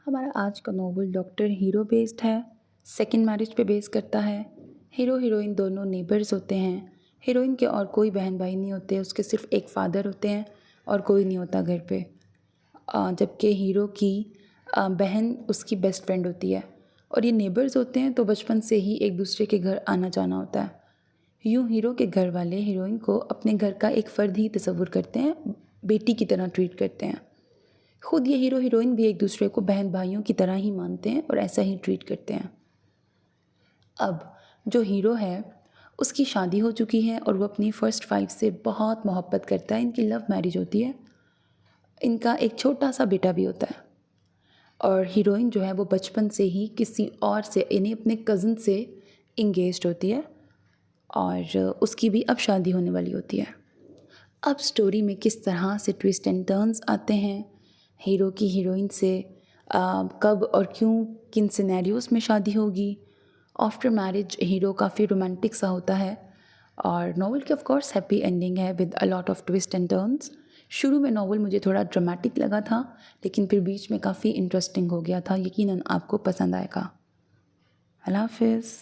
हमारा आज का नॉवल डॉक्टर हीरो बेस्ड है। सेकंड मैरिज पे बेस करता है। हीरो हीरोइन दोनों नेबर्स होते हैं। हीरोइन के और कोई बहन भाई नहीं होते, उसके सिर्फ एक फादर होते हैं और कोई नहीं होता घर पे। जबकि हीरो की बहन उसकी बेस्ट फ्रेंड होती है और ये नेबर्स होते हैं, तो बचपन से ही एक दूसरे के घर आना जाना होता है। यूँ हीरो के घर वाले हीरोइन को अपने घर का एक फ़र्द ही तसव्वुर करते हैं, बेटी की तरह ट्रीट करते हैं। खुद ये हीरो हीरोइन भी एक दूसरे को बहन भाइयों की तरह ही मानते हैं और ऐसा ही ट्रीट करते हैं। अब जो हीरो है उसकी शादी हो चुकी है और वो अपनी फ़र्स्ट वाइफ से बहुत मोहब्बत करता है। इनकी लव मैरिज होती है। इनका एक छोटा सा बेटा भी होता है और हीरोइन जो है वो बचपन से ही किसी और से, यानी अपने कज़न से इंगेज्ड होती है और उसकी भी अब शादी होने वाली होती है। अब स्टोरी में किस तरह से ट्विस्ट एंड टर्न्स आते हैं, हीरो की हीरोइन से कब और क्यों किन सिनेरियोज़ में शादी होगी। आफ्टर मैरिज हीरो काफ़ी रोमांटिक सा होता है और नॉवल की ऑफ कोर्स हैप्पी एंडिंग है with a lot of twist and turns. शुरू में नॉवल मुझे थोड़ा ड्रामेटिक लगा था, लेकिन फिर बीच में काफ़ी इंटरेस्टिंग हो गया था। यकीनन आपको पसंद आएगा। अल्लाह हाफ़िज़।